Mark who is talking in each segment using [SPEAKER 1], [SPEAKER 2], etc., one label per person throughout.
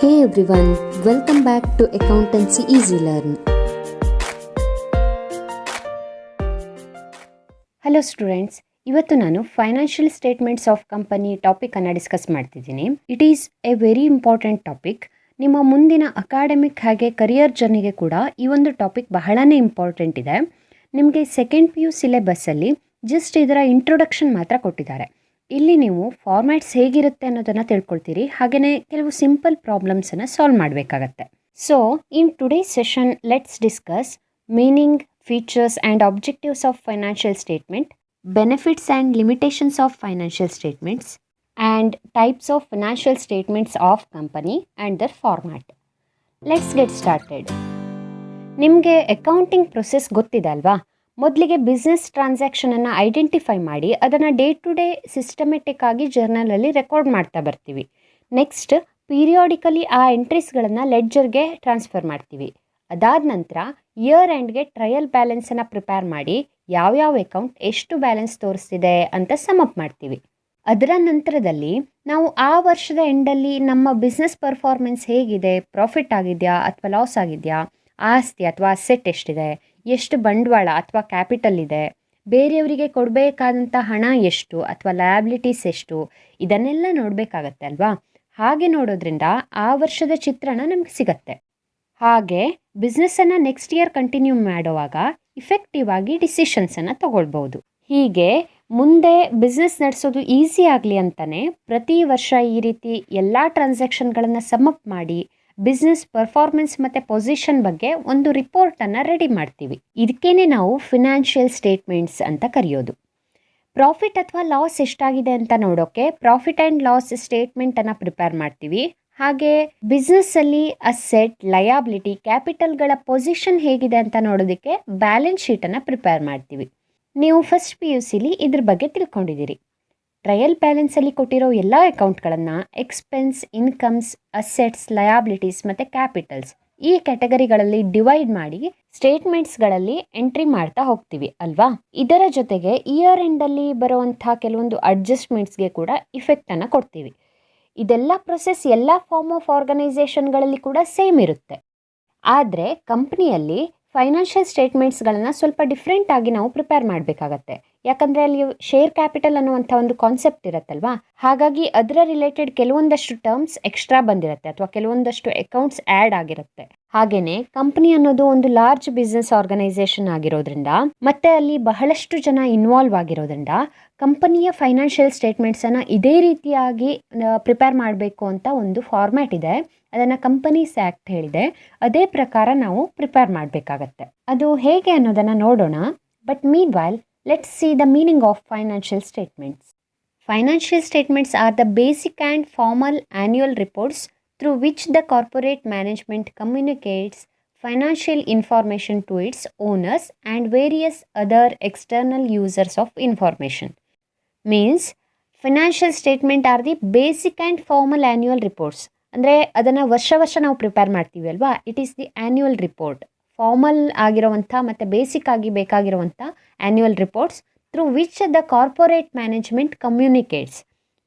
[SPEAKER 1] Hey everyone, welcome back to Accountancy Easy Learn.
[SPEAKER 2] Hello students, ಇವತ್ತು ನಾನು financial statements of company ಟಾಪಿಕನ್ನು discuss ಮಾಡ್ತಿದ್ದೀನಿ. It is a very important topic. ನಿಮ್ಮ ಮುಂದಿನ academic ಹಾಗೆ career ಜರ್ನಿಗೆ ಕೂಡ ಈ ಒಂದು ಟಾಪಿಕ್ ಬಹಳನೇ ಇಂಪಾರ್ಟೆಂಟ್ ಇದೆ. ನಿಮಗೆ ಸೆಕೆಂಡ್ PU ಸಿಲೆಬಸ್ಸಲ್ಲಿ ಜಸ್ಟ್ ಇದರ ಇಂಟ್ರೊಡಕ್ಷನ್ ಮಾತ್ರ ಕೊಟ್ಟಿದ್ದಾರೆ. ಇಲ್ಲಿ ನೀವು ಫಾರ್ಮ್ಯಾಟ್ಸ್ ಹೇಗಿರುತ್ತೆ ಅನ್ನೋದನ್ನು ತಿಳ್ಕೊಳ್ತೀರಿ, ಹಾಗೆಯೇ ಕೆಲವು ಸಿಂಪಲ್ ಪ್ರಾಬ್ಲಮ್ಸನ್ನು ಸಾಲ್ವ್ ಮಾಡಬೇಕಾಗತ್ತೆ. So in today's session let's discuss meaning, features and objectives of financial statement, benefits and limitations of financial statements, and types of financial statements of company and their format. Let's get started. ನಿಮಗೆ accounting process ಗೊತ್ತಿದೆ ಅಲ್ವಾ? ಮೊದಲಿಗೆ business ಟ್ರಾನ್ಸಾಕ್ಷನನ್ನು identify ಮಾಡಿ ಅದನ್ನು day to day systematic ಆಗಿ ಜರ್ನಲಲ್ಲಿ record ಮಾಡ್ತಾ ಬರ್ತೀವಿ. ನೆಕ್ಸ್ಟ್ ಪೀರಿಯಾಡಿಕಲಿ ಆ ಎಂಟ್ರೀಸ್ಗಳನ್ನು ಲೆಡ್ಜರ್ಗೆ ಟ್ರಾನ್ಸ್ಫರ್ ಮಾಡ್ತೀವಿ. ಅದಾದ ನಂತರ ಇಯರ್ ಎಂಡ್ಗೆ ಟ್ರಯಲ್ ಬ್ಯಾಲೆನ್ಸನ್ನು ಪ್ರಿಪೇರ್ ಮಾಡಿ ಯಾವ್ಯಾವ ಅಕೌಂಟ್ ಎಷ್ಟು ಬ್ಯಾಲೆನ್ಸ್ ತೋರಿಸ್ತಿದೆ ಅಂತ ಸಮಪ್ ಮಾಡ್ತೀವಿ. ಅದರ ನಂತರದಲ್ಲಿ ನಾವು ಆ ವರ್ಷದ ಎಂಡಲ್ಲಿ ನಮ್ಮ ಬಿಸ್ನೆಸ್ ಪರ್ಫಾರ್ಮೆನ್ಸ್ ಹೇಗಿದೆ, ಪ್ರಾಫಿಟ್ ಆಗಿದೆಯಾ ಅಥವಾ ಲಾಸ್ ಆಗಿದೆಯಾ, ಆಸ್ತಿ ಅಥವಾ ಅಸೆಟ್ ಎಷ್ಟಿದೆ, ಎಷ್ಟು ಬಂಡವಾಳ ಅಥವಾ ಕ್ಯಾಪಿಟಲ್ ಇದೆ, ಬೇರೆಯವರಿಗೆ ಕೊಡಬೇಕಾದಂಥ ಹಣ ಎಷ್ಟು ಅಥವಾ ಲಯಬಿಲಿಟೀಸ್ ಎಷ್ಟು, ಇದನ್ನೆಲ್ಲ ನೋಡಬೇಕಾಗತ್ತೆ ಅಲ್ವಾ? ಹಾಗೆ ನೋಡೋದ್ರಿಂದ ಆ ವರ್ಷದ ಚಿತ್ರಣ ನಮಗೆ ಸಿಗತ್ತೆ. ಹಾಗೆ ಬಿಸ್ನೆಸ್ಸನ್ನು ನೆಕ್ಸ್ಟ್ ಇಯರ್ ಕಂಟಿನ್ಯೂ ಮಾಡುವಾಗ ಇಫೆಕ್ಟಿವ್ ಆಗಿ ಡಿಸಿಷನ್ಸನ್ನು ತಗೊಳ್ಬೋದು. ಹೀಗೆ ಮುಂದೆ ಬಿಸ್ನೆಸ್ ನಡೆಸೋದು ಈಸಿ ಆಗಲಿ ಅಂತಲೇ ಪ್ರತಿ ವರ್ಷ ಈ ರೀತಿ ಎಲ್ಲ ಟ್ರಾನ್ಸಾಕ್ಷನ್ಗಳನ್ನು ಸಮಪ್ ಮಾಡಿ ಬಿಸ್ನೆಸ್ ಪರ್ಫಾರ್ಮೆನ್ಸ್ ಮತ್ತು ಪೊಸಿಷನ್ ಬಗ್ಗೆ ಒಂದು ರಿಪೋರ್ಟನ್ನು ರೆಡಿ ಮಾಡ್ತೀವಿ. ಇದಕ್ಕೇನೆ ನಾವು ಫಿನಾನ್ಷಿಯಲ್ ಸ್ಟೇಟ್ಮೆಂಟ್ಸ್ ಅಂತ ಕರೆಯೋದು. ಪ್ರಾಫಿಟ್ ಅಥವಾ ಲಾಸ್ ಎಷ್ಟಾಗಿದೆ ಅಂತ ನೋಡೋಕ್ಕೆ ಪ್ರಾಫಿಟ್ ಆ್ಯಂಡ್ ಲಾಸ್ ಸ್ಟೇಟ್ಮೆಂಟನ್ನು ಪ್ರಿಪೇರ್ ಮಾಡ್ತೀವಿ. ಹಾಗೆ ಬಿಸ್ನೆಸ್ಸಲ್ಲಿ ಅಸೆಟ್, ಲಯಾಬಿಲಿಟಿ, ಕ್ಯಾಪಿಟಲ್ಗಳ ಪೊಸಿಷನ್ ಹೇಗಿದೆ ಅಂತ ನೋಡೋದಕ್ಕೆ ಬ್ಯಾಲೆನ್ಸ್ ಶೀಟನ್ನು ಪ್ರಿಪೇರ್ ಮಾಡ್ತೀವಿ. ನೀವು ಫಸ್ಟ್ PUCಲಿ ಇದ್ರ ಬಗ್ಗೆ ತಿಳ್ಕೊಂಡಿದ್ದೀರಿ. ಟ್ರಯಲ್ ಬ್ಯಾಲೆನ್ಸಲ್ಲಿ ಕೊಟ್ಟಿರೋ ಎಲ್ಲ ಅಕೌಂಟ್ಗಳನ್ನು ಎಕ್ಸ್ಪೆನ್ಸ್, ಇನ್ಕಮ್ಸ್, ಅಸೆಟ್ಸ್, ಲಯಾಬಿಲಿಟೀಸ್ ಮತ್ತು ಕ್ಯಾಪಿಟಲ್ಸ್ ಈ ಕ್ಯಾಟಗರಿಗಳಲ್ಲಿ ಡಿವೈಡ್ ಮಾಡಿ ಸ್ಟೇಟ್ಮೆಂಟ್ಸ್ಗಳಲ್ಲಿ ಎಂಟ್ರಿ ಮಾಡ್ತಾ ಹೋಗ್ತೀವಿ ಅಲ್ವಾ? ಇದರ ಜೊತೆಗೆ ಇಯರ್ ಎಂಡಲ್ಲಿ ಬರುವಂಥ ಕೆಲವೊಂದು ಅಡ್ಜಸ್ಟ್ಮೆಂಟ್ಸ್ಗೆ ಕೂಡ ಇಫೆಕ್ಟನ್ನು ಕೊಡ್ತೀವಿ. ಇದೆಲ್ಲ ಪ್ರೊಸೆಸ್ ಎಲ್ಲ ಫಾರ್ಮ್ ಆಫ್ ಆರ್ಗನೈಸೇಷನ್ಗಳಲ್ಲಿ ಕೂಡ ಸೇಮ್ ಇರುತ್ತೆ. ಆದರೆ ಕಂಪ್ನಿಯಲ್ಲಿ ಫೈನಾನ್ಷಿಯಲ್ ಸ್ಟೇಟ್ಮೆಂಟ್ಸ್ಗಳನ್ನು ಸ್ವಲ್ಪ ಡಿಫ್ರೆಂಟ್ ಆಗಿ ನಾವು ಪ್ರಿಪೇರ್ ಮಾಡಬೇಕಾಗತ್ತೆ. ಯಾಕಂದರೆ ಅಲ್ಲಿ ಶೇರ್ ಕ್ಯಾಪಿಟಲ್ ಅನ್ನುವಂಥ ಒಂದು ಕಾನ್ಸೆಪ್ಟ್ ಇರುತ್ತಲ್ವಾ? ಹಾಗಾಗಿ ಅದರ ರಿಲೇಟೆಡ್ ಕೆಲವೊಂದಷ್ಟು ಟರ್ಮ್ಸ್ ಎಕ್ಸ್ಟ್ರಾ ಬಂದಿರುತ್ತೆ ಅಥವಾ ಕೆಲವೊಂದಷ್ಟು ಅಕೌಂಟ್ಸ್ ಆ್ಯಡ್ ಆಗಿರುತ್ತೆ. ಹಾಗೆಯೇ ಕಂಪ್ನಿ ಅನ್ನೋದು ಒಂದು ಲಾರ್ಜ್ ಬಿಸ್ನೆಸ್ ಆರ್ಗನೈಸೇಷನ್ ಆಗಿರೋದ್ರಿಂದ ಮತ್ತೆ ಅಲ್ಲಿ ಬಹಳಷ್ಟು ಜನ ಇನ್ವಾಲ್ವ್ ಆಗಿರೋದ್ರಿಂದ ಕಂಪನಿಯ ಫೈನಾನ್ಷಿಯಲ್ ಸ್ಟೇಟ್ಮೆಂಟ್ಸನ್ನು ಇದೇ ರೀತಿಯಾಗಿ ಪ್ರಿಪೇರ್ ಮಾಡಬೇಕು ಅಂತ ಒಂದು ಫಾರ್ಮ್ಯಾಟ್ ಇದೆ. ಅದನ್ನು ಕಂಪನೀಸ್ ಆ್ಯಕ್ಟ್ ಹೇಳಿದೆ. ಅದೇ ಪ್ರಕಾರ ನಾವು ಪ್ರಿಪೇರ್ ಮಾಡಬೇಕಾಗತ್ತೆ. ಅದು ಹೇಗೆ ಅನ್ನೋದನ್ನು ನೋಡೋಣ. But mean while let's see the meaning of financial statements. Financial statements are the basic and formal annual reports through which the corporate management communicates financial information to its owners and various other external users of information. Means, financial statement are the basic and formal annual reports. ಅಂದರೆ ಅದನ್ನು ವರ್ಷ ನಾವು prepare ಮಾಡ್ತೀವಿ ಅಲ್ವಾ? It is the annual report. Formal ಆಗಿರುವಂಥ ಮತ್ತು basic ಆಗಿ ಬೇಕಾಗಿರುವಂಥ annual reports through which the corporate management communicates.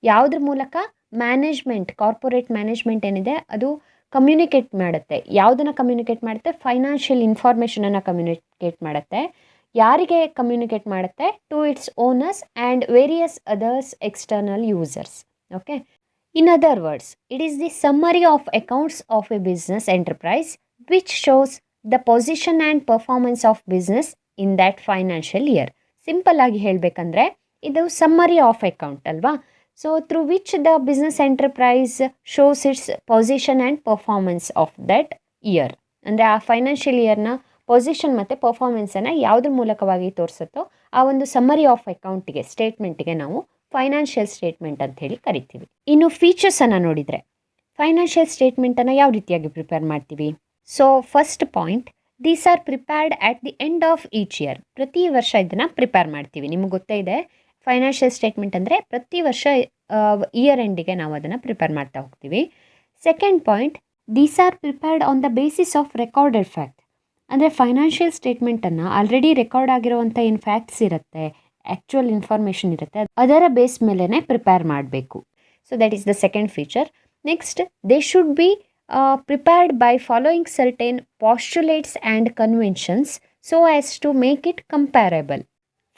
[SPEAKER 2] ಯಾವುದ್ರ ಮೂಲಕ ಮ್ಯಾನೇಜ್ಮೆಂಟ್, ಕಾರ್ಪೊರೇಟ್ ಮ್ಯಾನೇಜ್ಮೆಂಟ್ ಏನಿದೆ ಅದು ಕಮ್ಯುನಿಕೇಟ್ ಮಾಡುತ್ತೆ. ಯಾವುದನ್ನು ಕಮ್ಯುನಿಕೇಟ್ ಮಾಡುತ್ತೆ? ಫೈನಾನ್ಷಿಯಲ್ ಇನ್ಫಾರ್ಮೇಷನನ್ನು ಕಮ್ಯುನಿಕೇಟ್ ಮಾಡುತ್ತೆ. ಯಾರಿಗೆ ಕಮ್ಯುನಿಕೇಟ್ ಮಾಡುತ್ತೆ? To its owners and various others external users. Okay. In other words, it is the summary of accounts of a business enterprise which shows the position and performance of business in that financial year. Simple ಆಗಿ ಹೇಳಬೇಕಂದ್ರೆ ಇದು summary of account ಅಲ್ವಾ? So through which the business enterprise shows its position and performance of that year. ಅಂದರೆ ಆ financial ಇಯರ್ನ position ಮತ್ತು ಪರ್ಫಾರ್ಮೆನ್ಸನ್ನು ಯಾವುದ್ರ ಮೂಲಕವಾಗಿ ತೋರಿಸುತ್ತೋ ಆ ಒಂದು ಸಮ್ಮರಿ ಆಫ್ ಅಕೌಂಟಿಗೆ, ಸ್ಟೇಟ್ಮೆಂಟಿಗೆ ನಾವು ಫೈನಾನ್ಷಿಯಲ್ ಸ್ಟೇಟ್ಮೆಂಟ್ ಅಂತ ಹೇಳಿ ಕರಿತೀವಿ. ಇನ್ನು ಫೀಚರ್ಸನ್ನು ನೋಡಿದರೆ ಫೈನಾನ್ಷಿಯಲ್ ಸ್ಟೇಟ್ಮೆಂಟನ್ನು ಯಾವ ರೀತಿಯಾಗಿ ಪ್ರಿಪೇರ್ ಮಾಡ್ತೀವಿ? So first point, these are prepared at the end of each year. ಪ್ರತಿ ವರ್ಷ ಇದನ್ನು ಪ್ರಿಪೇರ್ ಮಾಡ್ತೀವಿ. ನಿಮಗೆ ಗೊತ್ತೇ ಇದೆ ಫೈನಾನ್ಷಿಯಲ್ ಸ್ಟೇಟ್ಮೆಂಟ್ ಅಂದರೆ ಪ್ರತಿ ವರ್ಷ ಇಯರ್ ಎಂಡಿಗೆ ನಾವು ಅದನ್ನು ಪ್ರಿಪೇರ್ ಮಾಡ್ತಾ ಹೋಗ್ತೀವಿ. Second point, these are prepared on the basis of recorded fact. ಅಂದರೆ ಫೈನಾನ್ಷಿಯಲ್ ಸ್ಟೇಟ್ಮೆಂಟನ್ನು ಆಲ್ರೆಡಿ ರೆಕಾರ್ಡ್ ಆಗಿರುವಂಥ ಏನು ಫ್ಯಾಕ್ಟ್ಸ್ ಇರುತ್ತೆ, ಆ್ಯಕ್ಚುಯಲ್ ಇನ್ಫಾರ್ಮೇಷನ್ ಇರುತ್ತೆ, ಅದರ ಬೇಸ್ ಮೇಲೇ ಪ್ರಿಪೇರ್ ಮಾಡಬೇಕು. So that is the second feature. Next, they should be prepared by following certain postulates and conventions so as to make it comparable.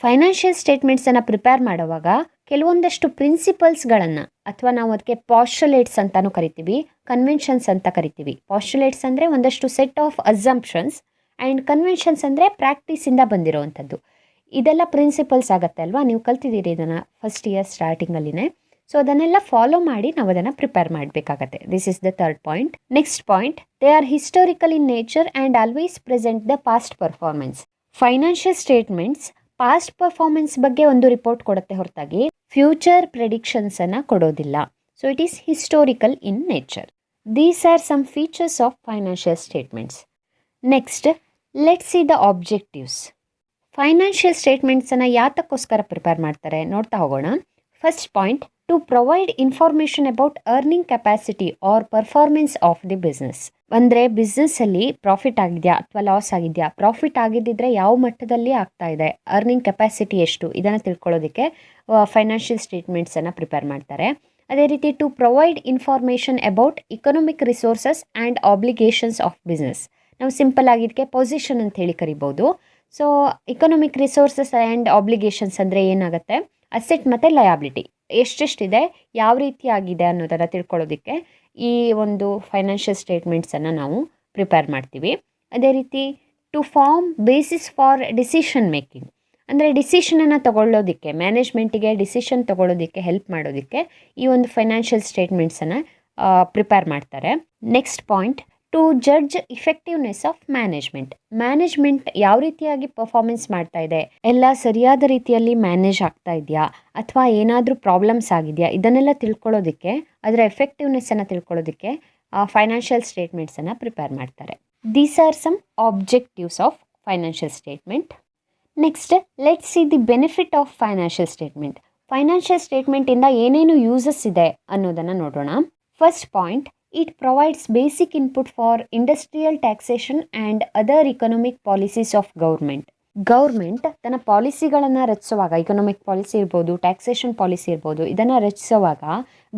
[SPEAKER 2] Financial ಸ್ಟೇಟ್ಮೆಂಟ್ಸನ್ನು prepare ಮಾಡುವಾಗ ಕೆಲವೊಂದಷ್ಟು ಪ್ರಿನ್ಸಿಪಲ್ಸ್ಗಳನ್ನು ಅಥವಾ ನಾವು ಅದಕ್ಕೆ ಪಾಸ್ಟುಲೇಟ್ಸ್ ಅಂತಲೂ ಕರಿತೀವಿ, ಕನ್ವೆನ್ಷನ್ಸ್ ಅಂತ ಕರಿತೀವಿ. ಪಾಸ್ಟುಲೇಟ್ಸ್ ಅಂದರೆ ಒಂದಷ್ಟು set of assumptions and conventions ಅಂದರೆ ಪ್ರಾಕ್ಟೀಸಿಂದ ಬಂದಿರೋವಂಥದ್ದು. ಇದೆಲ್ಲ ಪ್ರಿನ್ಸಿಪಲ್ಸ್ ಆಗುತ್ತೆ ಅಲ್ವಾ, ನೀವು ಕಲ್ತಿದ್ದೀರಿ ಇದನ್ನು ಫಸ್ಟ್ ಇಯರ್ ಸ್ಟಾರ್ಟಿಂಗಲ್ಲಿನೇ. ಸೊ ಅದನ್ನೆಲ್ಲ ಫಾಲೋ ಮಾಡಿ ನಾವು ಅದನ್ನು ಪ್ರಿಪೇರ್ ಮಾಡಬೇಕಾಗತ್ತೆ. This is the third point. Next point, they are historical in nature and always present the past performance. Financial statements past performance ಬಗ್ಗೆ ಒಂದು ರಿಪೋರ್ಟ್ ಕೊಡುತ್ತೆ ಹೊರತಾಗಿ ಫ್ಯೂಚರ್ ಪ್ರೆಡಿಕ್ಷನ್ಸನ್ನು ಕೊಡೋದಿಲ್ಲ. So it is historical in nature. These are some features of financial statements. Next let's see the objectives. Financial ಸ್ಟೇಟ್ಮೆಂಟ್ಸನ್ನು ಯಾತಕ್ಕೋಸ್ಕರ prepare ಮಾಡ್ತಾರೆ ನೋಡ್ತಾ ಹೋಗೋಣ. First point, to provide information about earning capacity or performance of the business. ಅಂದರೆ ಬಿಸ್ನೆಸ್ಸಲ್ಲಿ profit ಆಗಿದೆಯಾ ಅಥವಾ loss ಆಗಿದೆಯಾ, ಪ್ರಾಫಿಟ್ ಆಗಿದ್ದಿದ್ರೆ ಯಾವ ಮಟ್ಟದಲ್ಲಿ ಆಗ್ತಾ ಇದೆ, ಅರ್ನಿಂಗ್ ಕೆಪಾಸಿಟಿ ಎಷ್ಟು, ಇದನ್ನು ತಿಳ್ಕೊಳ್ಳೋದಕ್ಕೆ ಫೈನಾನ್ಷಿಯಲ್ ಸ್ಟೇಟ್ಮೆಂಟ್ಸನ್ನು ಪ್ರಿಪೇರ್ ಮಾಡ್ತಾರೆ. ಅದೇ ರೀತಿ to provide information about economic resources and obligations of business. ನಾವು ಸಿಂಪಲ್ ಆಗಿದ್ದಕ್ಕೆ ಪೊಸಿಷನ್ ಅಂತ ಹೇಳಿ ಕರಿಬೋದು. So economic resources and obligations ಅಂದರೆ ಏನಾಗುತ್ತೆ, ಅಸೆಟ್ ಮತ್ತು ಲಯಾಬಿಲಿಟಿ ಎಷ್ಟೆಷ್ಟಿದೆ, ಯಾವ ರೀತಿ ಆಗಿದೆ ಅನ್ನೋದನ್ನು ತಿಳ್ಕೊಳ್ಳೋದಕ್ಕೆ ಈ ಒಂದು ಫೈನಾನ್ಷಿಯಲ್ ಸ್ಟೇಟ್ಮೆಂಟ್ಸನ್ನು ನಾವು ಪ್ರಿಪೇರ್ ಮಾಡ್ತೀವಿ. ಅದೇ ರೀತಿ to form basis for decision making, ಅಂದರೆ ಡಿಸಿಷನನ್ನು ತಗೊಳ್ಳೋದಕ್ಕೆ, ಮ್ಯಾನೇಜ್ಮೆಂಟಿಗೆ ಡಿಸಿಷನ್ ತಗೊಳ್ಳೋದಕ್ಕೆ ಹೆಲ್ಪ್ ಮಾಡೋದಕ್ಕೆ ಈ ಒಂದು ಫೈನಾನ್ಷಿಯಲ್ ಸ್ಟೇಟ್ಮೆಂಟ್ಸನ್ನು ಪ್ರಿಪೇರ್ ಮಾಡ್ತಾರೆ. Next point, to judge effectiveness of management ಯಾವ ರೀತಿಯಾಗಿ ಪರ್ಫಾರ್ಮೆನ್ಸ್ ಮಾಡ್ತಾ ಇದೆ, ಎಲ್ಲ ಸರಿಯಾದ ರೀತಿಯಲ್ಲಿ ಮ್ಯಾನೇಜ್ ಆಗ್ತಾ ಇದೆಯಾ ಅಥವಾ ಏನಾದರೂ ಪ್ರಾಬ್ಲಮ್ಸ್ ಆಗಿದೆಯಾ, ಇದನ್ನೆಲ್ಲ ತಿಳ್ಕೊಳ್ಳೋದಕ್ಕೆ, ಅದರ ಎಫೆಕ್ಟಿವ್ನೆಸ್ಸನ್ನು ತಿಳ್ಕೊಳ್ಳೋದಕ್ಕೆ ಫೈನಾನ್ಷಿಯಲ್ ಸ್ಟೇಟ್ಮೆಂಟ್ಸನ್ನು ಪ್ರಿಪೇರ್ ಮಾಡ್ತಾರೆ. These are some objectives of financial statement. Next let's see the benefit of financial statement. Financial ಸ್ಟೇಟ್ಮೆಂಟಿಂದ ಏನೇನು ಯೂಸಸ್ ಇದೆ ಅನ್ನೋದನ್ನು ನೋಡೋಣ. First point, it provides basic input for industrial taxation and other economic policies of government. Government ತನ್ನ ಪಾಲಿಸಿಗಳನ್ನು ರಚಿಸುವಾಗ, economic policy ಇರ್ಬೋದು, taxation policy ಇರ್ಬೋದು, ಇದನ್ನು ರಚಿಸುವಾಗ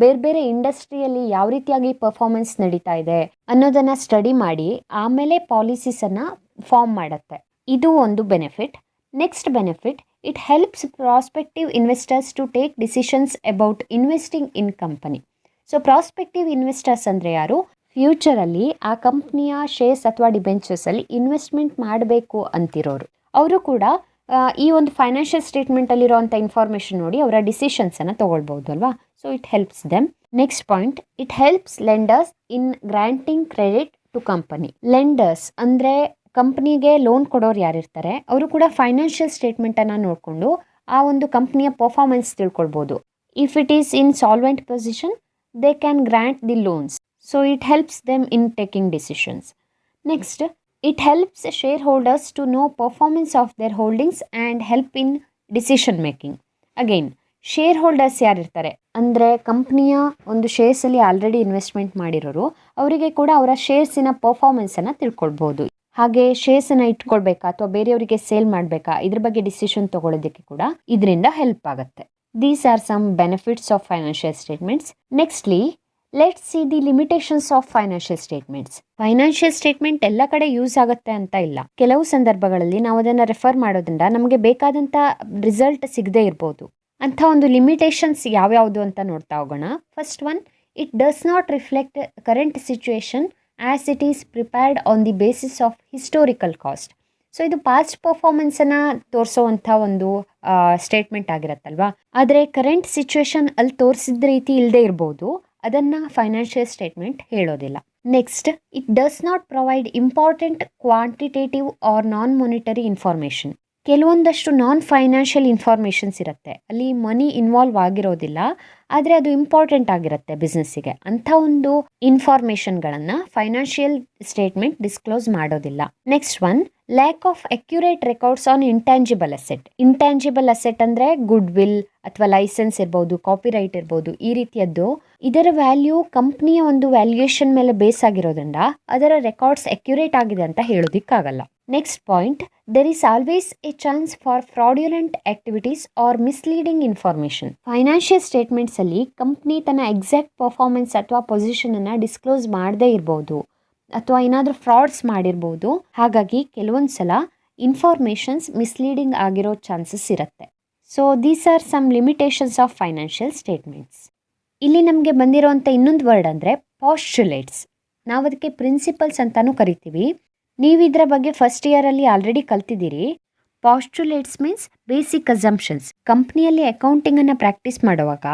[SPEAKER 2] ಬೇರೆ ಬೇರೆ ಇಂಡಸ್ಟ್ರಿಯಲ್ಲಿ ಯಾವ ರೀತಿಯಾಗಿ ಪರ್ಫಾರ್ಮೆನ್ಸ್ ನಡೀತಾ ಇದೆ ಅನ್ನೋದನ್ನು ಸ್ಟಡಿ ಮಾಡಿ ಆಮೇಲೆ ಪಾಲಿಸೀಸನ್ನು ಫಾರ್ಮ್ ಮಾಡುತ್ತೆ. ಇದು ಒಂದು benefit. Next benefit, it helps prospective investors to take decisions about investing in company. So prospective investors ಅಂದರೆ ಯಾರು, ಫ್ಯೂಚರಲ್ಲಿ ಆ ಕಂಪ್ನಿಯ ಶೇರ್ಸ್ ಅಥವಾ ಡಿಬೆಂಚರ್ಸಲ್ಲಿ ಇನ್ವೆಸ್ಟ್ಮೆಂಟ್ ಮಾಡಬೇಕು ಅಂತಿರೋರು, ಅವರು ಕೂಡ ಈ ಒಂದು ಫೈನಾನ್ಷಿಯಲ್ ಸ್ಟೇಟ್ಮೆಂಟಲ್ಲಿರೋವಂಥ ಇನ್ಫಾರ್ಮೇಷನ್ ನೋಡಿ ಅವರ ಡಿಸಿಷನ್ಸನ್ನು ತೊಗೊಳ್ಬೋದು ಅಲ್ವಾ. So it helps them. Next point, it helps lenders in granting credit to company. Lenders ಅಂದರೆ ಕಂಪ್ನಿಗೆ ಲೋನ್ ಕೊಡೋರು ಯಾರಿರ್ತಾರೆ ಅವರು ಕೂಡ ಫೈನಾನ್ಷಿಯಲ್ ಸ್ಟೇಟ್ಮೆಂಟನ್ನು ನೋಡಿಕೊಂಡು ಆ ಒಂದು ಕಂಪ್ನಿಯ ಪರ್ಫಾರ್ಮೆನ್ಸ್ ತಿಳ್ಕೊಳ್ಬೋದು. If it is in solvent position they can grant the loans. So it helps them in taking decisions. Next, it helps shareholders to know performance of their holdings and help in decision making. Again, share holders ಯಾರಿರ್ತಾರೆ ಅಂದರೆ ಕಂಪ್ನಿಯ ಒಂದು ಶೇರ್ಸಲ್ಲಿ already investment ಮಾಡಿರೋರು, ಅವರಿಗೆ ಕೂಡ ಅವರ ಶೇರ್ಸಿನ ಪರ್ಫಾರ್ಮೆನ್ಸನ್ನು ತಿಳ್ಕೊಳ್ಬೋದು. ಹಾಗೆ ಶೇರ್ಸನ್ನು ಇಟ್ಕೊಳ್ಬೇಕಾ ಅಥವಾ ಬೇರೆಯವರಿಗೆ ಸೇಲ್ ಮಾಡಬೇಕಾ ಇದ್ರ ಬಗ್ಗೆ ಡಿಸಿಷನ್ ತೊಗೊಳೋದಕ್ಕೆ ಕೂಡ ಇದರಿಂದ ಹೆಲ್ಪ್ ಆಗುತ್ತೆ. These are some benefits of financial statements. Nextly, let's see the limitations of financial statements. Financial statement ಎಲ್ಲ ಕಡೆ ಯೂಸ್ ಆಗುತ್ತೆ ಅಂತ ಇಲ್ಲ. ಕೆಲವು ಸಂದರ್ಭಗಳಲ್ಲಿ ನಾವು ಅದನ್ನು ರೆಫರ್ ಮಾಡೋದ್ರಿಂದ ನಮಗೆ ಬೇಕಾದಂಥ ರಿಸಲ್ಟ್ ಸಿಗದೇ ಇರ್ಬೋದು. ಅಂಥ ಒಂದು ಲಿಮಿಟೇಷನ್ಸ್ ಯಾವ್ಯಾವುದು ಅಂತ ನೋಡ್ತಾ ಹೋಗೋಣ. First one, it does not reflect current situation as it is prepared on the basis of historical cost. So ಇದು ಪಾಸ್ಟ್ ಪರ್ಫಾರ್ಮೆನ್ಸನ್ನು ತೋರಿಸೋವಂಥ ಒಂದು ಸ್ಟೇಟ್ಮೆಂಟ್ ಆಗಿರತ್ತಲ್ವಾ. ಆದರೆ ಕರೆಂಟ್ ಸಿಚುವೇಶನ್ ಅಲ್ಲಿ ತೋರಿಸಿದ ರೀತಿ ಇಲ್ಲದೆ ಇರ್ಬೋದು, ಅದನ್ನು ಫೈನಾನ್ಷಿಯಲ್ ಸ್ಟೇಟ್ಮೆಂಟ್ ಹೇಳೋದಿಲ್ಲ. Next, it does not provide important quantitative or non monetary information. ಕೆಲವೊಂದಷ್ಟು ನಾನ್ ಫೈನಾನ್ಷಿಯಲ್ ಇನ್ಫಾರ್ಮೇಷನ್ಸ್ ಇರುತ್ತೆ, ಅಲ್ಲಿ ಮನಿ ಇನ್ವಾಲ್ವ್ ಆಗಿರೋದಿಲ್ಲ, ಆದರೆ ಅದು ಇಂಪಾರ್ಟೆಂಟ್ ಆಗಿರುತ್ತೆ ಬಿಸ್ನೆಸ್ಸಿಗೆ. ಅಂಥ ಒಂದು ಇನ್ಫಾರ್ಮೇಷನ್ಗಳನ್ನು ಫೈನಾನ್ಷಿಯಲ್ ಸ್ಟೇಟ್ಮೆಂಟ್ ಡಿಸ್ಕ್ಲೋಸ್ ಮಾಡೋದಿಲ್ಲ. Next one, lack of accurate records on intangible asset. Intangible asset ಅಂದರೆ ಗುಡ್ ವಿಲ್ ಅಥವಾ ಲೈಸೆನ್ಸ್ ಇರ್ಬೋದು, ಕಾಪಿರೈಟ್ ಇರ್ಬೋದು, ಈ ರೀತಿಯದ್ದು. ಇದರ ವ್ಯಾಲ್ಯೂ ಕಂಪ್ನಿಯ ಒಂದು ವ್ಯಾಲ್ಯೂಯೇಷನ್ ಮೇಲೆ ಬೇಸ್ ಆಗಿರೋದ್ರಿಂದ ಅದರ ರೆಕಾರ್ಡ್ಸ್ ಅಕ್ಯುರೇಟ್ ಆಗಿದೆ ಅಂತ ಹೇಳೋದಕ್ಕಾಗಲ್ಲ. Next point, there is always a chance for fraudulent activities or misleading information. Financial statements ಅಲ್ಲಿ ಕಂಪ್ನಿ ತನ್ನ ಎಕ್ಸಾಕ್ಟ್ ಪರ್ಫಾರ್ಮೆನ್ಸ್ ಅಥವಾ ಪೊಸಿಷನ್ ಅನ್ನ ಡಿಸ್ಕ್ಲೋಸ್ ಮಾಡದೇ ಇರ್ಬೋದು ಅಥವಾ ಏನಾದರೂ ಫ್ರಾಡ್ಸ್ ಮಾಡಿರ್ಬೋದು. ಹಾಗಾಗಿ ಕೆಲವೊಂದು ಸಲ ಇನ್ಫಾರ್ಮೇಷನ್ಸ್ ಮಿಸ್ಲೀಡಿಂಗ್ ಆಗಿರೋ ಚಾನ್ಸಸ್ ಇರುತ್ತೆ. So these are some limitations of financial statements. ಇಲ್ಲಿ ನಮಗೆ ಬಂದಿರೋಂಥ ಇನ್ನೊಂದು ವರ್ಡ್ ಅಂದರೆ ಪಾಸ್ಚುಲೇಟ್ಸ್. ನಾವು ಅದಕ್ಕೆ ಪ್ರಿನ್ಸಿಪಲ್ಸ್ ಅಂತಾನೂ ಕರಿತೀವಿ. ನೀವು ಇದರ ಬಗ್ಗೆ ಫಸ್ಟ್ ಇಯರಲ್ಲಿ ಆಲ್ರೆಡಿ ಕಲ್ತಿದ್ದೀರಿ. Postulates means basic assumptions. ಕಂಪ್ನಿಯಲ್ಲಿ ಅಕೌಂಟಿಂಗನ್ನು ಪ್ರಾಕ್ಟೀಸ್ ಮಾಡುವಾಗ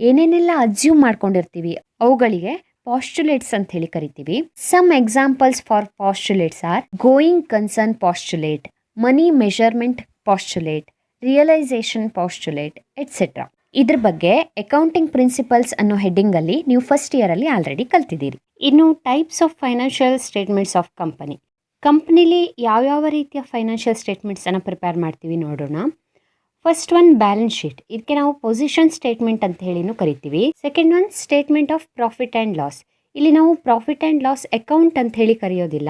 [SPEAKER 2] ಏನೇನೆಲ್ಲ ಅಸ್ಯೂಮ್ ಮಾಡ್ಕೊಂಡಿರ್ತೀವಿ ಅವುಗಳಿಗೆ ಪಾಸ್ಚುಲೇಟ್ಸ್ ಅಂತ ಹೇಳಿ ಕರಿತೀವಿ. Some examples for postulates are going concern postulate, money measurement postulate, realisation postulate etcetera. ಇದ್ರ ಬಗ್ಗೆ ಅಕೌಂಟಿಂಗ್ ಪ್ರಿನ್ಸಿಪಲ್ಸ್ ಅನ್ನೋ ಹೆಡ್ಡಿಂಗಲ್ಲಿ ನೀವು ಫಸ್ಟ್ ಇಯರಲ್ಲಿ ಆಲ್ರೆಡಿ ಕಲ್ತಿದ್ದೀರಿ. ಇನ್ನು types of financial statements of company. ಕಂಪ್ನಿಲಿ ಯಾವ್ಯಾವ ರೀತಿಯ ಫೈನಾನ್ಷಿಯಲ್ ಸ್ಟೇಟ್ಮೆಂಟ್ಸನ್ನು ಪ್ರಿಪೇರ್ ಮಾಡ್ತೀವಿ ನೋಡೋಣ. First one balance sheet. ಇದಕ್ಕೆ ನಾವು ಪೊಸಿಷನ್ ಸ್ಟೇಟ್ಮೆಂಟ್ ಅಂತ ಹೇಳಿನೂ ಕರಿತೀವಿ. Second one statement of profit and loss. ಇಲ್ಲಿ ನಾವು ಪ್ರಾಫಿಟ್ ಆ್ಯಂಡ್ ಲಾಸ್ ಅಕೌಂಟ್ ಅಂತ ಹೇಳಿ ಕರೆಯೋದಿಲ್ಲ.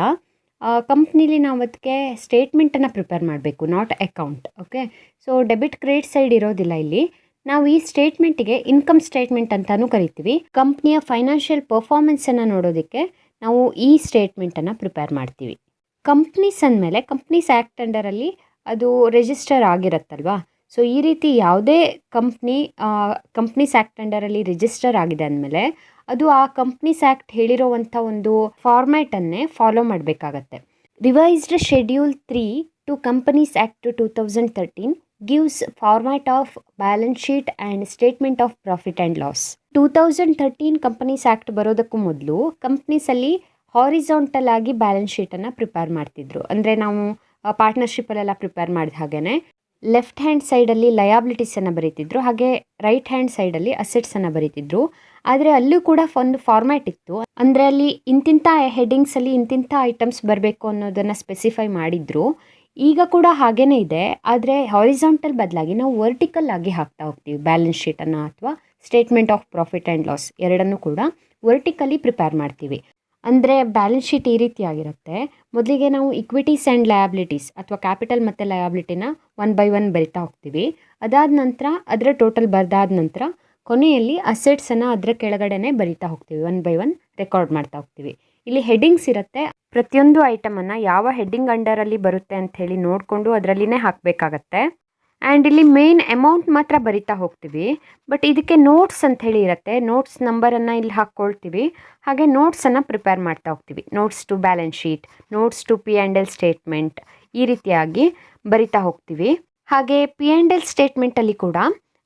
[SPEAKER 2] ಕಂಪ್ನಿಲಿ ನಾವು ಅದಕ್ಕೆ ಸ್ಟೇಟ್ಮೆಂಟನ್ನು ಪ್ರಿಪೇರ್ ಮಾಡಬೇಕು, not account. Okay, so debit credit side ಇರೋದಿಲ್ಲ ಇಲ್ಲಿ. ನಾವು ಈ ಸ್ಟೇಟ್ಮೆಂಟಿಗೆ ಇನ್ಕಮ್ ಸ್ಟೇಟ್ಮೆಂಟ್ ಅಂತಾನೂ ಕರಿತೀವಿ. ಕಂಪ್ನಿಯ ಫೈನಾನ್ಷಿಯಲ್ ಪರ್ಫಾರ್ಮೆನ್ಸನ್ನು ನೋಡೋದಕ್ಕೆ ನಾವು ಈ ಸ್ಟೇಟ್ಮೆಂಟನ್ನು ಪ್ರಿಪೇರ್ ಮಾಡ್ತೀವಿ. ಕಂಪ್ನೀಸ್ ಅಂದಮೇಲೆ ಕಂಪ್ನೀಸ್ ಆ್ಯಕ್ಟ್ ಅಂಡರಲ್ಲಿ ಅದು ರಿಜಿಸ್ಟರ್ ಆಗಿರುತ್ತಲ್ವಾ. ಸೊ ಈ ರೀತಿ ಯಾವುದೇ ಕಂಪ್ನೀಸ್ ಆ್ಯಕ್ಟ್ ಅಂಡರಲ್ಲಿ ರಿಜಿಸ್ಟರ್ ಆಗಿದೆ ಅಂದಮೇಲೆ ಅದು ಆ ಕಂಪ್ನೀಸ್ ಆ್ಯಕ್ಟ್ ಹೇಳಿರೋವಂಥ ಒಂದು ಫಾರ್ಮ್ಯಾಟನ್ನೇ ಫಾಲೋ ಮಾಡಬೇಕಾಗತ್ತೆ. Revised schedule 3 to companies act 2013 gives format of balance sheet and statement of profit and loss. 2013 companies act ಬರೋದಕ್ಕೂ ಮೊದಲು ಕಂಪ್ನೀಸಲ್ಲಿ ಹಾರಿಜಾಂಟಲ್ ಆಗಿ ಬ್ಯಾಲೆನ್ಸ್ ಶೀಟನ್ನು ಪ್ರಿಪೇರ್ ಮಾಡ್ತಿದ್ರು. ಅಂದರೆ ನಾವು ಪಾರ್ಟ್ನರ್ಶಿಪ್ಪಲ್ಲೆಲ್ಲ ಪ್ರಿಪೇರ್ ಮಾಡಿದ ಹಾಗೇ ಲೆಫ್ಟ್ ಹ್ಯಾಂಡ್ ಸೈಡಲ್ಲಿ ಲಯಾಬಿಲಿಟೀಸನ್ನು ಬರೀತಿದ್ರು, ಹಾಗೆ ರೈಟ್ ಹ್ಯಾಂಡ್ ಸೈಡಲ್ಲಿ ಅಸೆಟ್ಸನ್ನು ಬರೀತಿದ್ರು. ಆದರೆ ಅಲ್ಲೂ ಕೂಡ ಒಂದು ಫಾರ್ಮ್ಯಾಟ್ ಇತ್ತು. ಅಂದರೆ ಅಲ್ಲಿ ಇಂತಿಂಥ ಹೆಡ್ಡಿಂಗ್ಸಲ್ಲಿ ಇಂತಿಂಥ ಐಟಮ್ಸ್ ಬರಬೇಕು ಅನ್ನೋದನ್ನು ಸ್ಪೆಸಿಫೈ ಮಾಡಿದ್ರು. ಈಗ ಕೂಡ ಹಾಗೇ ಇದೆ, ಆದರೆ ಹಾರಿಜಾಂಟಲ್ ಬದಲಾಗಿ ನಾವು ವರ್ಟಿಕಲ್ ಆಗಿ ಹಾಕ್ತಾ ಹೋಗ್ತೀವಿ ಬ್ಯಾಲೆನ್ಸ್ ಶೀಟನ್ನು ಅಥವಾ statement of profit and loss ಎರಡನ್ನೂ ಕೂಡ ವರ್ಟಿಕಲಿ ಪ್ರಿಪೇರ್ ಮಾಡ್ತೀವಿ. ಅಂದರೆ ಬ್ಯಾಲೆನ್ಸ್ ಶೀಟ್ ಈ ರೀತಿಯಾಗಿರುತ್ತೆ. ಮೊದಲಿಗೆ ನಾವು ಇಕ್ವಿಟೀಸ್ ಆ್ಯಂಡ್ ಲಯಾಬಿಲಿಟೀಸ್ ಅಥವಾ ಕ್ಯಾಪಿಟಲ್ ಮತ್ತು ಲಯಾಬಿಲಿಟಿನ 1 by 1 ಬರಿತಾ ಹೋಗ್ತೀವಿ. ಅದಾದ ನಂತರ ಅದರ ಟೋಟಲ್ ಬರೆದಾದ ನಂತರ ಕೊನೆಯಲ್ಲಿ ಅಸೆಟ್ಸನ್ನು ಅದರ ಕೆಳಗಡೆನೆ ಬರಿತಾ ಹೋಗ್ತೀವಿ. 1 by 1 ರೆಕಾರ್ಡ್ ಮಾಡ್ತಾ ಹೋಗ್ತೀವಿ. ಇಲ್ಲಿ ಹೆಡ್ಡಿಂಗ್ಸ್ ಇರುತ್ತೆ. ಪ್ರತಿಯೊಂದು ಐಟಮನ್ನು ಯಾವ ಹೆಡ್ಡಿಂಗ್ ಅಂಡರಲ್ಲಿ ಬರುತ್ತೆ ಅಂತ ಹೇಳಿ ನೋಡಿಕೊಂಡು ಅದರಲ್ಲಿನೇ ಹಾಕಬೇಕಾಗತ್ತೆ. ಆ್ಯಂಡ್ ಇಲ್ಲಿ ಮೇನ್ ಅಮೌಂಟ್ ಮಾತ್ರ ಬರಿತಾ ಹೋಗ್ತೀವಿ. ಬಟ್ ಇದಕ್ಕೆ ನೋಟ್ಸ್ ಅಂತ ಹೇಳಿ ಇರುತ್ತೆ. ನೋಟ್ಸ್ ನಂಬರನ್ನು ಇಲ್ಲಿ ಹಾಕ್ಕೊಳ್ತೀವಿ. ಹಾಗೆ ನೋಟ್ಸನ್ನು ಪ್ರಿಪೇರ್ ಮಾಡ್ತಾ ಹೋಗ್ತೀವಿ. Notes to balance sheet, notes to P&L statement, ಈ ರೀತಿಯಾಗಿ ಬರಿತಾ ಹೋಗ್ತೀವಿ. ಹಾಗೆ P&L ಸ್ಟೇಟ್ಮೆಂಟಲ್ಲಿ ಕೂಡ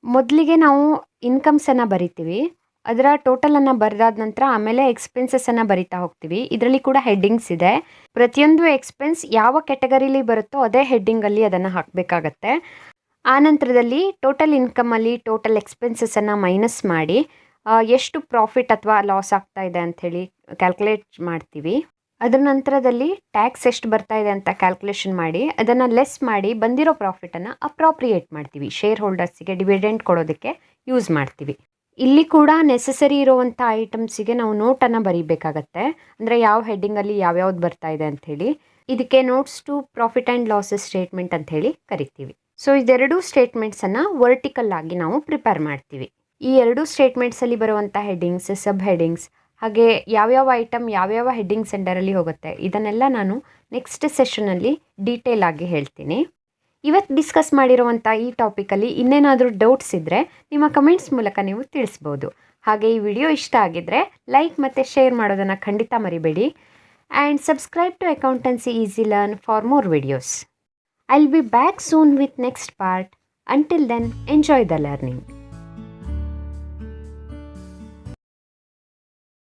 [SPEAKER 2] ಮೊದಲಿಗೆ ನಾವು ಇನ್ಕಮ್ಸನ್ನು ಬರಿತೀವಿ. ಅದರ ಟೋಟಲನ್ನು ಬರೆದಾದ ನಂತರ ಆಮೇಲೆ ಎಕ್ಸ್ಪೆನ್ಸಸ್ಸನ್ನು ಬರಿತಾ ಹೋಗ್ತೀವಿ. ಇದರಲ್ಲಿ ಕೂಡ ಹೆಡ್ಡಿಂಗ್ಸ್ ಇದೆ. ಪ್ರತಿಯೊಂದು ಎಕ್ಸ್ಪೆನ್ಸ್ ಯಾವ ಕ್ಯಾಟಗರಿಲಿ ಬರುತ್ತೋ ಅದೇ ಹೆಡ್ಡಿಂಗಲ್ಲಿ ಅದನ್ನು ಹಾಕಬೇಕಾಗತ್ತೆ. ಆ ನಂತರದಲ್ಲಿ ಟೋಟಲ್ ಇನ್ಕಮಲ್ಲಿ ಟೋಟಲ್ ಎಕ್ಸ್ಪೆನ್ಸಸ್ಸನ್ನು ಮೈನಸ್ ಮಾಡಿ ಎಷ್ಟು ಪ್ರಾಫಿಟ್ ಅಥವಾ ಲಾಸ್ ಆಗ್ತಾ ಇದೆ ಅಂಥೇಳಿ ಕ್ಯಾಲ್ಕುಲೇಟ್ ಮಾಡ್ತೀವಿ. ಅದರ ನಂತರದಲ್ಲಿ ಟ್ಯಾಕ್ಸ್ ಎಷ್ಟು ಬರ್ತಾ ಇದೆ ಅಂತ ಕ್ಯಾಲ್ಕುಲೇಷನ್ ಮಾಡಿ ಅದನ್ನು ಲೆಸ್ ಮಾಡಿ ಬಂದಿರೋ ಪ್ರಾಫಿಟನ್ನು ಅಪ್ರಾಪ್ರಿಯೇಟ್ ಮಾಡ್ತೀವಿ. ಶೇರ್ ಹೋಲ್ಡರ್ಸಿಗೆ ಡಿವಿಡೆಂಡ್ ಕೊಡೋದಕ್ಕೆ ಯೂಸ್ ಮಾಡ್ತೀವಿ. ಇಲ್ಲಿ ಕೂಡ ನೆಸಸರಿ ಇರುವಂಥ ಐಟಮ್ಸಿಗೆ ನಾವು ನೋಟನ್ನು ಬರೀಬೇಕಾಗತ್ತೆ. ಅಂದರೆ ಯಾವ ಹೆಡ್ಡಿಂಗಲ್ಲಿ ಯಾವ್ಯಾವ್ದು ಬರ್ತಾ ಇದೆ ಅಂಥೇಳಿ. ಇದಕ್ಕೆ notes to profit and losses statement ಅಂತ ಹೇಳಿ ಕರಿತೀವಿ. ಸೊ ಇದೆರಡೂ ಸ್ಟೇಟ್ಮೆಂಟ್ಸನ್ನು ವರ್ಟಿಕಲ್ ಆಗಿ ನಾವು ಪ್ರಿಪೇರ್ ಮಾಡ್ತೀವಿ. ಈ ಎರಡೂ ಸ್ಟೇಟ್ಮೆಂಟ್ಸಲ್ಲಿ ಬರುವಂಥ ಹೆಡ್ಡಿಂಗ್ಸ್, ಸಬ್ ಹೆಡ್ಡಿಂಗ್ಸ್, ಹಾಗೆ ಯಾವ್ಯಾವ ಐಟಮ್ ಯಾವ್ಯಾವ ಹೆಡ್ಡಿಂಗ್ಸ್ ಅಂಡರಲ್ಲಿ ಹೋಗುತ್ತೆ ಇದನ್ನೆಲ್ಲ ನಾನು ನೆಕ್ಸ್ಟ್ ಸೆಷನಲ್ಲಿ ಡೀಟೇಲ್ ಆಗಿ ಹೇಳ್ತೀನಿ. ಇವತ್ತು ಡಿಸ್ಕಸ್ ಮಾಡಿರುವಂಥ ಈ ಟಾಪಿಕಲ್ಲಿ ಇನ್ನೇನಾದರೂ ಡೌಟ್ಸ್ ಇದ್ದರೆ ನಿಮ್ಮ ಕಮೆಂಟ್ಸ್ ಮೂಲಕ ನೀವು ತಿಳಿಸ್ಬೋದು. ಹಾಗೆ ಈ ವಿಡಿಯೋ ಇಷ್ಟ ಆಗಿದ್ದರೆ ಲೈಕ್ ಮತ್ತು ಶೇರ್ ಮಾಡೋದನ್ನು ಖಂಡಿತ ಮರಿಬೇಡಿ. And subscribe to accountancy easy learn for more videos. I'll be back soon with next part. Until then, enjoy the learning.